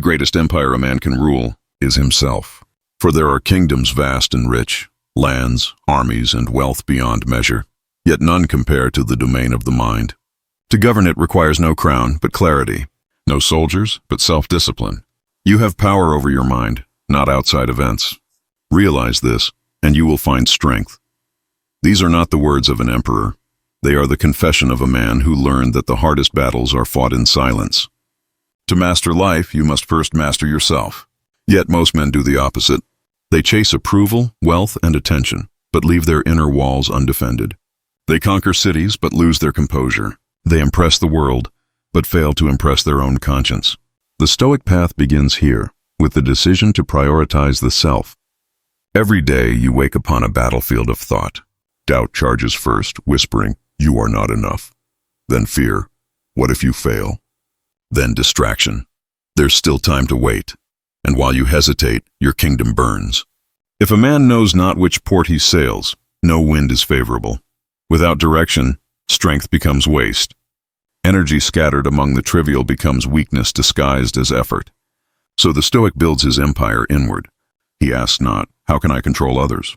greatest empire a man can rule is himself. For there are kingdoms vast and rich, lands, armies, and wealth beyond measure, yet none compare to the domain of the mind. To govern it requires no crown, but clarity, no soldiers, but self-discipline. You have power over your mind, not outside events. Realize this, and you will find strength. These are not the words of an emperor. They are the confession of a man who learned that the hardest battles are fought in silence. To master life, you must first master yourself. Yet most men do the opposite. They chase approval, wealth, and attention, but leave their inner walls undefended. They conquer cities, but lose their composure. They impress the world, but fail to impress their own conscience. The Stoic path begins here, with the decision to prioritize the self. Every day you wake upon a battlefield of thought. Doubt charges first, whispering, "You are not enough." Then fear, "What if you fail?" Then distraction. There's still time to wait. And while you hesitate, your kingdom burns. If a man knows not which port he sails, no wind is favorable. Without direction, strength becomes waste. Energy scattered among the trivial becomes weakness disguised as effort. So the Stoic builds his empire inward. He asks not, "How can I control others?"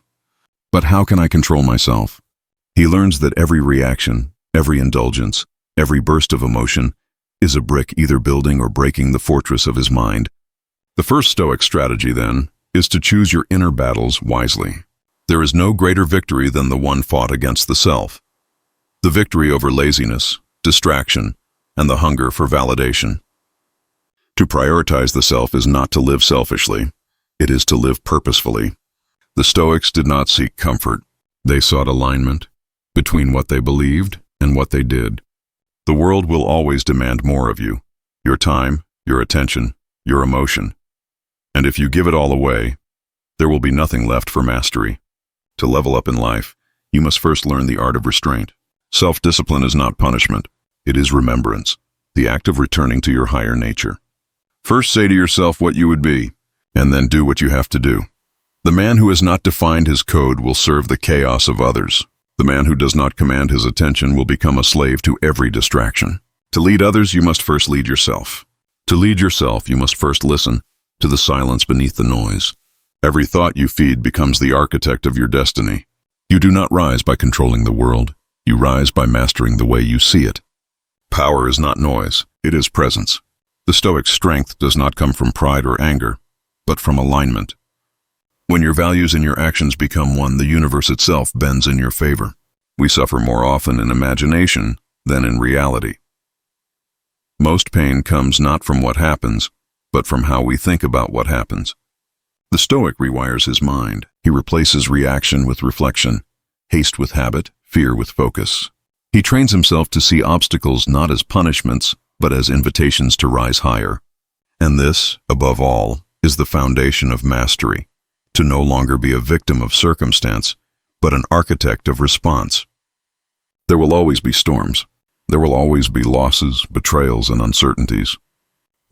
but "How can I control myself?" He learns that every reaction, every indulgence, every burst of emotion is a brick either building or breaking the fortress of his mind. The first Stoic strategy, then, is to choose your inner battles wisely. There is no greater victory than the one fought against the self. The victory over laziness, distraction, and the hunger for validation. To prioritize the self is not to live selfishly. It is to live purposefully. The Stoics did not seek comfort. They sought alignment between what they believed and what they did. The world will always demand more of you, your time, your attention, your emotion. And if you give it all away, there will be nothing left for mastery. To level up in life, you must first learn the art of restraint. Self-discipline is not punishment. It is remembrance, the act of returning to your higher nature. First say to yourself what you would be, and then do what you have to do. The man who has not defined his code will serve the chaos of others. The man who does not command his attention will become a slave to every distraction. To lead others, you must first lead yourself. To lead yourself, you must first listen to the silence beneath the noise. Every thought you feed becomes the architect of your destiny. You do not rise by controlling the world. You rise by mastering the way you see it. Power is not noise, it is presence. The Stoic strength does not come from pride or anger, but from alignment. When your values and your actions become one, the universe itself bends in your favor. We suffer more often in imagination than in reality. Most pain comes not from what happens, but from how we think about what happens. The Stoic rewires his mind. He replaces reaction with reflection, haste with habit, fear with focus. He trains himself to see obstacles not as punishments, but as invitations to rise higher. And this, above all, is the foundation of mastery. To no longer be a victim of circumstance, but an architect of response. There will always be storms. There will always be losses, betrayals, and uncertainties.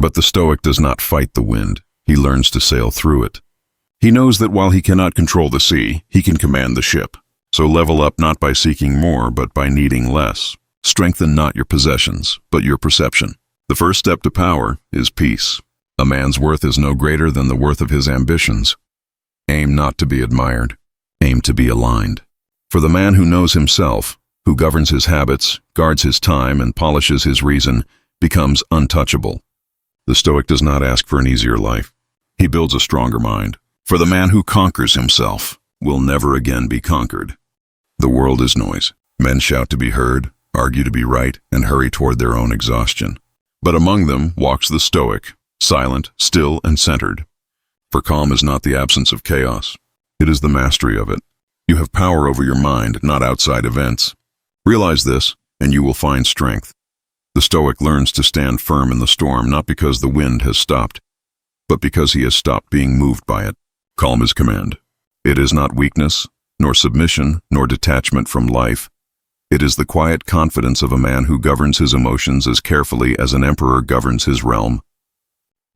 But the Stoic does not fight the wind. He learns to sail through it. He knows that while he cannot control the sea, he can command the ship. So level up not by seeking more, but by needing less. Strengthen not your possessions, but your perception. The first step to power is peace. A man's worth is no greater than the worth of his ambitions. Aim not to be admired. Aim to be aligned. For the man who knows himself, who governs his habits, guards his time, and polishes his reason, becomes untouchable. The Stoic does not ask for an easier life. He builds a stronger mind. For the man who conquers himself will never again be conquered. The world is noise. Men shout to be heard, argue to be right, and hurry toward their own exhaustion. But among them walks the Stoic, silent, still, and centered. For calm is not the absence of chaos. It is the mastery of it. You have power over your mind, not outside events. Realize this, and you will find strength. The Stoic learns to stand firm in the storm, not because the wind has stopped, but because he has stopped being moved by it. Calm is command. It is not weakness, nor submission, nor detachment from life. It is the quiet confidence of a man who governs his emotions as carefully as an emperor governs his realm.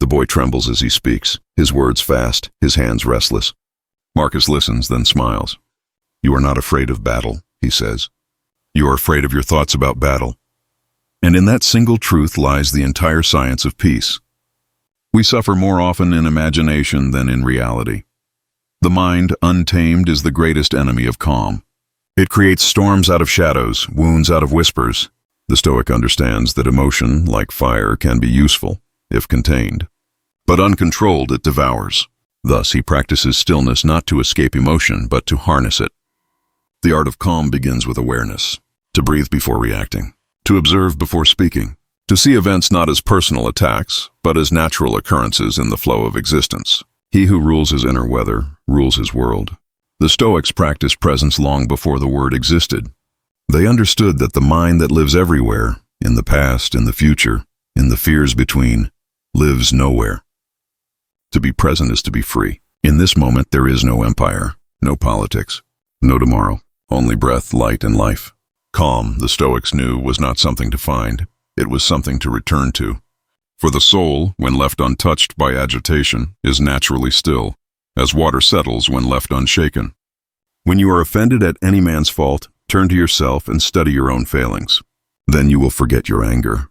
The boy trembles as he speaks, his words fast, his hands restless. Marcus listens, then smiles. "You are not afraid of battle," he says. "You are afraid of your thoughts about battle." And in that single truth lies the entire science of peace. We suffer more often in imagination than in reality. The mind, untamed, is the greatest enemy of calm. It creates storms out of shadows, wounds out of whispers. The Stoic understands that emotion, like fire, can be useful, if contained. But uncontrolled, it devours. Thus, he practices stillness not to escape emotion, but to harness it. The art of calm begins with awareness, to breathe before reacting, to observe before speaking, to see events not as personal attacks, but as natural occurrences in the flow of existence. He who rules his inner weather, rules his world. The Stoics practiced presence long before the word existed. They understood that the mind that lives everywhere, in the past, in the future, in the fears between, lives nowhere. To be present is to be free. In this moment there is no empire, no politics, no tomorrow, only breath, light, and life. Calm, the Stoics knew, was not something to find. It was something to return to. For the soul, when left untouched by agitation, is naturally still, as water settles when left unshaken. When you are offended at any man's fault, turn to yourself and study your own failings. Then you will forget your anger.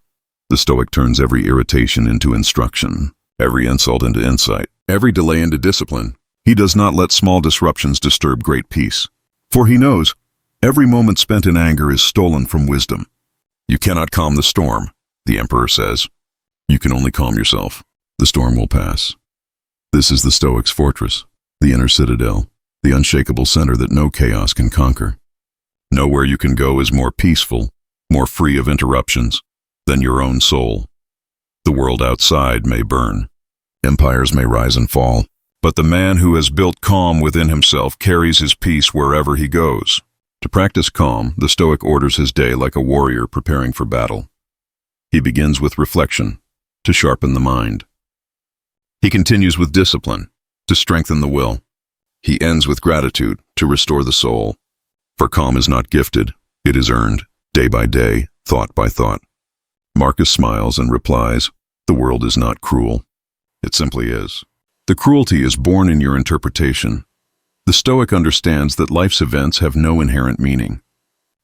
The Stoic turns every irritation into instruction, every insult into insight, every delay into discipline. He does not let small disruptions disturb great peace. For he knows, every moment spent in anger is stolen from wisdom. You cannot calm the storm, the emperor says. You can only calm yourself. The storm will pass. This is the Stoic's fortress, the inner citadel, the unshakable center that no chaos can conquer. Nowhere you can go is more peaceful, more free of interruptions, than your own soul. The world outside may burn. Empires may rise and fall. But the man who has built calm within himself carries his peace wherever he goes. To practice calm, the Stoic orders his day like a warrior preparing for battle. He begins with reflection, to sharpen the mind. He continues with discipline, to strengthen the will. He ends with gratitude, to restore the soul. For calm is not gifted, it is earned, day by day, thought by thought. Marcus smiles and replies, "The world is not cruel. It simply is. The cruelty is born in your interpretation." The Stoic understands that life's events have no inherent meaning.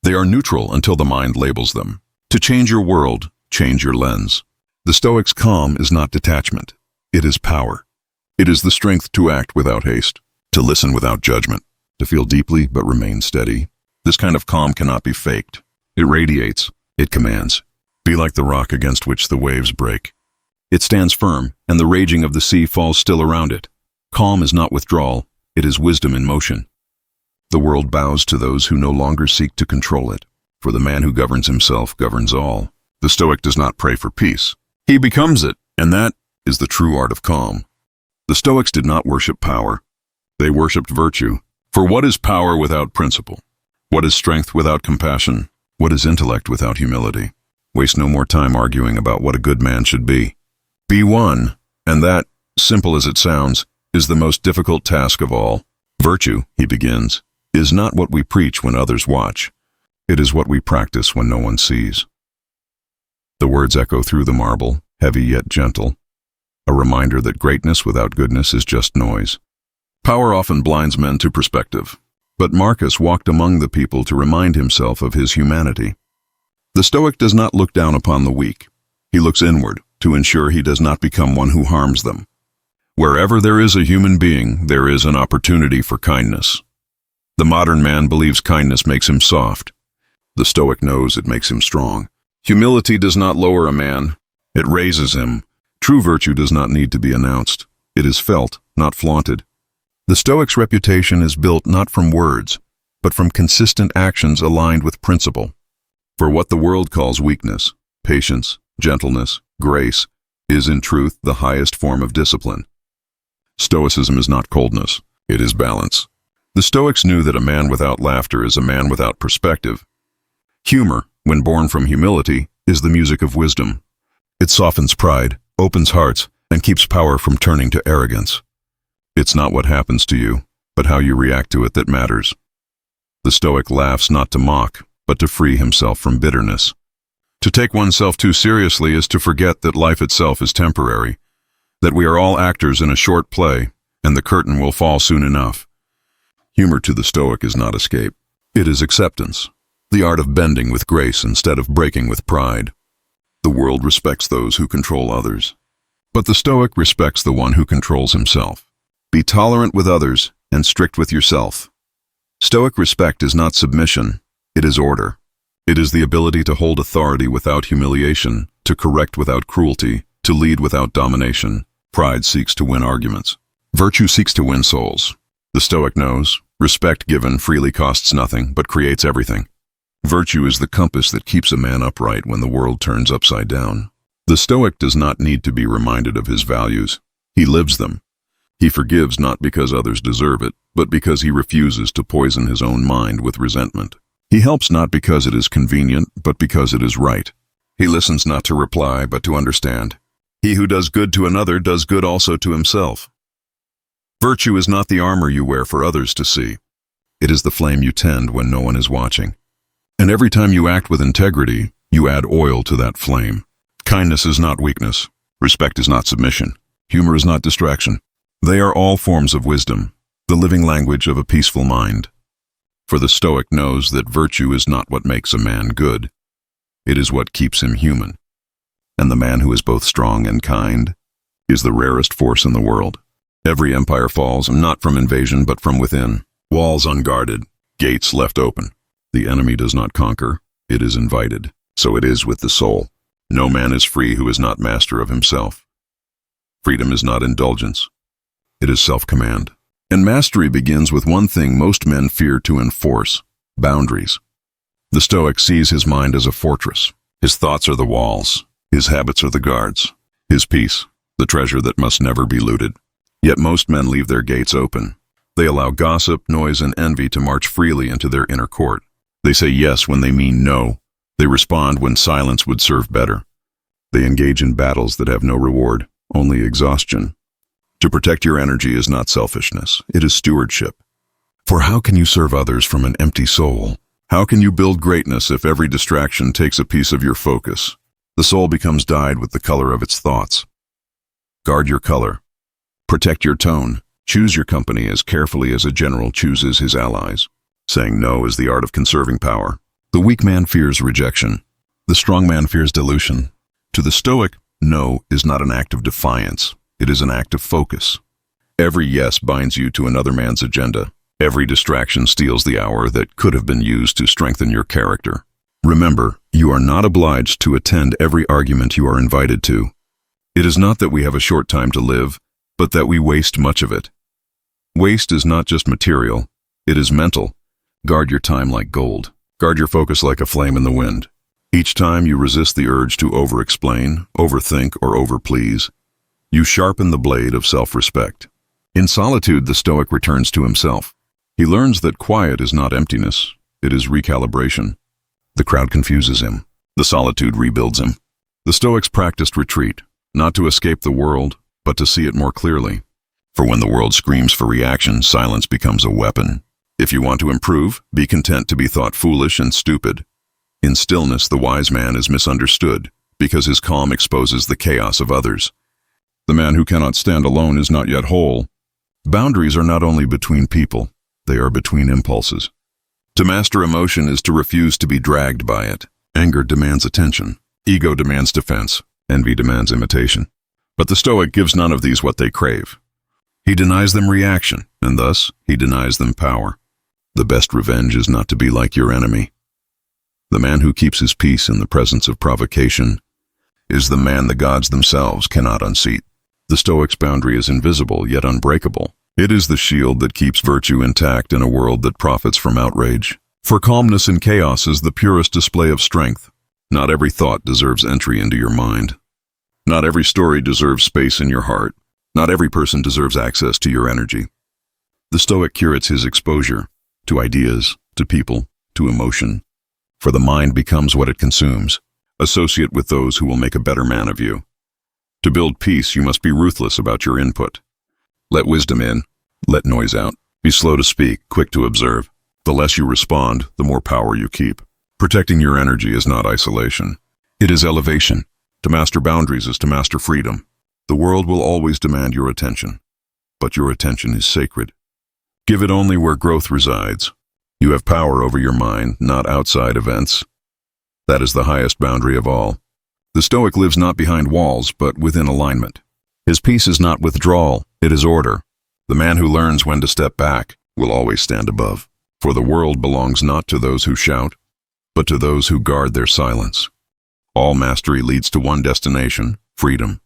They are neutral until the mind labels them. To change your world, change your lens. The Stoic's calm is not detachment. It is power. It is the strength to act without haste, to listen without judgment, to feel deeply but remain steady. This kind of calm cannot be faked. It radiates. It commands. Be like the rock against which the waves break. It stands firm, and the raging of the sea falls still around it. Calm is not withdrawal, it is wisdom in motion. The world bows to those who no longer seek to control it, for the man who governs himself governs all. The Stoic does not pray for peace. He becomes it, and that is the true art of calm. The Stoics did not worship power. They worshipped virtue. For what is power without principle? What is strength without compassion? What is intellect without humility? Waste no more time arguing about what a good man should be. Be one, and that, simple as it sounds, is the most difficult task of all. Virtue, he begins, is not what we preach when others watch. It is what we practice when no one sees. The words echo through the marble, heavy yet gentle, a reminder that greatness without goodness is just noise. Power often blinds men to perspective, but Marcus walked among the people to remind himself of his humanity. The Stoic does not look down upon the weak. He looks inward, to ensure he does not become one who harms them. Wherever there is a human being, there is an opportunity for kindness. The modern man believes kindness makes him soft. The Stoic knows it makes him strong. Humility does not lower a man, it raises him. True virtue does not need to be announced. It is felt, not flaunted. The Stoic's reputation is built not from words, but from consistent actions aligned with principle. For what the world calls weakness, patience, gentleness, grace, is in truth the highest form of discipline. Stoicism is not coldness, it is balance. The Stoics knew that a man without laughter is a man without perspective. Humor, when born from humility, is the music of wisdom. It softens pride, opens hearts, and keeps power from turning to arrogance. It's not what happens to you, but how you react to it that matters. The Stoic laughs not to mock, but to free himself from bitterness. To take oneself too seriously is to forget that life itself is temporary, that we are all actors in a short play, and the curtain will fall soon enough. Humor to the Stoic is not escape. It is acceptance, the art of bending with grace instead of breaking with pride. The world respects those who control others. But the Stoic respects the one who controls himself. Be tolerant with others and strict with yourself. Stoic respect is not submission, it is order. It is the ability to hold authority without humiliation, to correct without cruelty, to lead without domination. Pride seeks to win arguments. Virtue seeks to win souls. The Stoic knows, respect given freely costs nothing, but creates everything. Virtue is the compass that keeps a man upright when the world turns upside down. The Stoic does not need to be reminded of his values. He lives them. He forgives not because others deserve it, but because he refuses to poison his own mind with resentment. He helps not because it is convenient, but because it is right. He listens not to reply, but to understand. He who does good to another does good also to himself. Virtue is not the armor you wear for others to see. It is the flame you tend when no one is watching. And every time you act with integrity, you add oil to that flame. Kindness is not weakness. Respect is not submission. Humor is not distraction. They are all forms of wisdom, the living language of a peaceful mind. For the Stoic knows that virtue is not what makes a man good. It is what keeps him human. And the man who is both strong and kind is the rarest force in the world. Every empire falls, not from invasion, but from within. Walls unguarded, gates left open. The enemy does not conquer, it is invited. So it is with the soul. No man is free who is not master of himself. Freedom is not indulgence. It is self-command. And mastery begins with one thing most men fear to enforce: boundaries. The Stoic sees his mind as a fortress. His thoughts are the walls. His habits are the guards. His peace, the treasure that must never be looted. Yet most men leave their gates open. They allow gossip, noise, and envy to march freely into their inner court. They say yes when they mean no. They respond when silence would serve better. They engage in battles that have no reward, only exhaustion. To protect your energy is not selfishness, it is stewardship. For how can you serve others from an empty soul? How can you build greatness if every distraction takes a piece of your focus? The soul becomes dyed with the color of its thoughts. Guard your color. Protect your tone. Choose your company as carefully as a general chooses his allies. Saying no is the art of conserving power. The weak man fears rejection. The strong man fears dilution. To the Stoic, no is not an act of defiance. It is an act of focus. Every yes binds you to another man's agenda. Every distraction steals the hour that could have been used to strengthen your character. Remember, you are not obliged to attend every argument you are invited to. It is not that we have a short time to live, but that we waste much of it. Waste is not just material, it is mental. Guard your time like gold. Guard your focus like a flame in the wind. Each time you resist the urge to over-explain, overthink, or over-please, you sharpen the blade of self-respect. In solitude, the Stoic returns to himself. He learns that quiet is not emptiness, it is recalibration. The crowd confuses him. The solitude rebuilds him. The Stoics practiced retreat, not to escape the world, but to see it more clearly. For when the world screams for reaction, silence becomes a weapon. If you want to improve, be content to be thought foolish and stupid. In stillness, the wise man is misunderstood, because his calm exposes the chaos of others. The man who cannot stand alone is not yet whole. Boundaries are not only between people, they are between impulses. To master emotion is to refuse to be dragged by it. Anger demands attention. Ego demands defense. Envy demands imitation. But the Stoic gives none of these what they crave. He denies them reaction, and thus he denies them power. The best revenge is not to be like your enemy. The man who keeps his peace in the presence of provocation is the man the gods themselves cannot unseat. The Stoic's boundary is invisible yet unbreakable. It is the shield that keeps virtue intact in a world that profits from outrage. For calmness in chaos is the purest display of strength. Not every thought deserves entry into your mind. Not every story deserves space in your heart. Not every person deserves access to your energy. The Stoic curates his exposure to ideas, to people, to emotion. For the mind becomes what it consumes. Associate with those who will make a better man of you. To build peace, you must be ruthless about your input. Let wisdom in, let noise out. Be slow to speak, quick to observe. The less you respond, the more power you keep. Protecting your energy is not isolation. It is elevation. To master boundaries is to master freedom. The world will always demand your attention, but your attention is sacred. Give it only where growth resides. You have power over your mind, not outside events. That is the highest boundary of all. The Stoic lives not behind walls, but within alignment. His peace is not withdrawal, it is order. The man who learns when to step back will always stand above. For the world belongs not to those who shout, but to those who guard their silence. All mastery leads to one destination, freedom.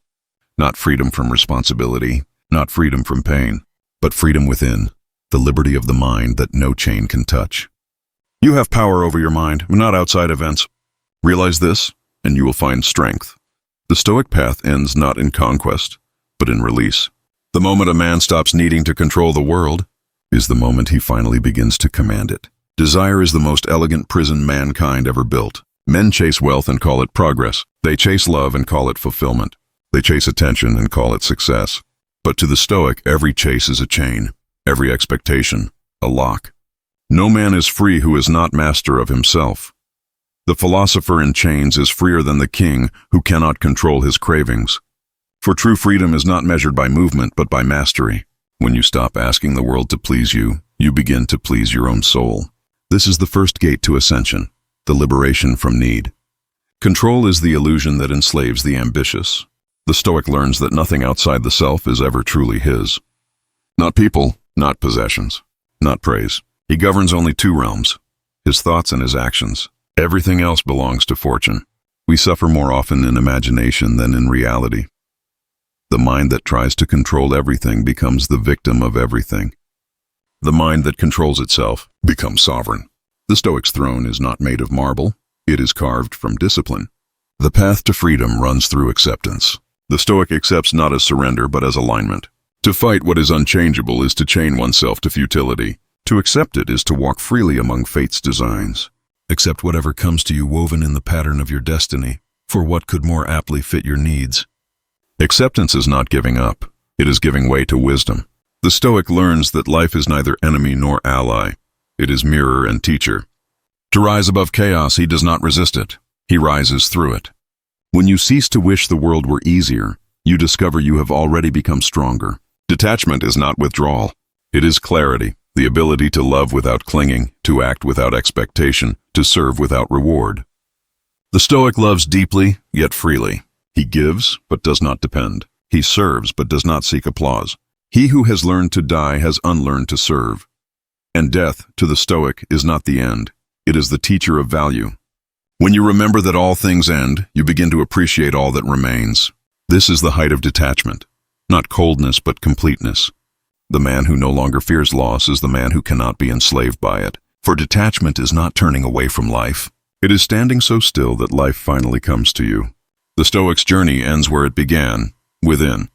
Not freedom from responsibility, not freedom from pain, but freedom within, the liberty of the mind that no chain can touch. You have power over your mind, not outside events. Realize this, and you will find strength. The Stoic path ends not in conquest, but in release. The moment a man stops needing to control the world is the moment he finally begins to command it. Desire is the most elegant prison mankind ever built. Men chase wealth and call it progress. They chase love and call it fulfillment. They chase attention and call it success. But to the Stoic, every chase is a chain, every expectation, a lock. No man is free who is not master of himself. The philosopher in chains is freer than the king who cannot control his cravings. For true freedom is not measured by movement, but by mastery. When you stop asking the world to please you, you begin to please your own soul. This is the first gate to ascension, the liberation from need. Control is the illusion that enslaves the ambitious. The Stoic learns that nothing outside the self is ever truly his. Not people, not possessions, not praise. He governs only two realms, his thoughts and his actions. Everything else belongs to fortune. We suffer more often in imagination than in reality. The mind that tries to control everything becomes the victim of everything. The mind that controls itself becomes sovereign. The Stoic's throne is not made of marble, it is carved from discipline. The path to freedom runs through acceptance. The Stoic accepts not as surrender but as alignment. To fight what is unchangeable is to chain oneself to futility. To accept it is to walk freely among fate's designs. Accept whatever comes to you woven in the pattern of your destiny, for what could more aptly fit your needs? Acceptance is not giving up, it is giving way to wisdom. The Stoic learns that life is neither enemy nor ally, it is mirror and teacher. To rise above chaos, he does not resist it, he rises through it. When you cease to wish the world were easier, you discover you have already become stronger. Detachment is not withdrawal, it is clarity, the ability to love without clinging, to act without expectation, to serve without reward. The Stoic loves deeply, yet freely. He gives, but does not depend. He serves, but does not seek applause. He who has learned to die has unlearned to serve. And death, to the Stoic, is not the end. It is the teacher of value. When you remember that all things end, you begin to appreciate all that remains. This is the height of detachment. Not coldness, but completeness. The man who no longer fears loss is the man who cannot be enslaved by it. For detachment is not turning away from life. It is standing so still that life finally comes to you. The Stoic's journey ends where it began, within.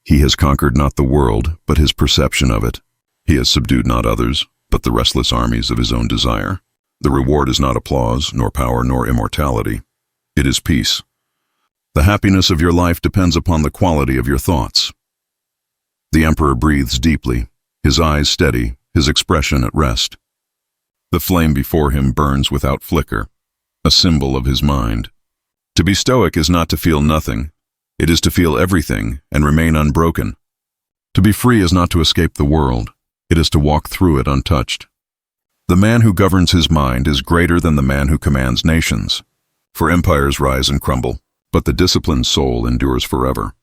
He has conquered not the world, but his perception of it. He has subdued not others, but the restless armies of his own desire. The reward is not applause, nor power, nor immortality. It is peace. The happiness of your life depends upon the quality of your thoughts. The emperor breathes deeply, his eyes steady, his expression at rest. The flame before him burns without flicker, a symbol of his mind. To be Stoic is not to feel nothing, it is to feel everything and remain unbroken. To be free is not to escape the world, it is to walk through it untouched. The man who governs his mind is greater than the man who commands nations. For empires rise and crumble, but the disciplined soul endures forever.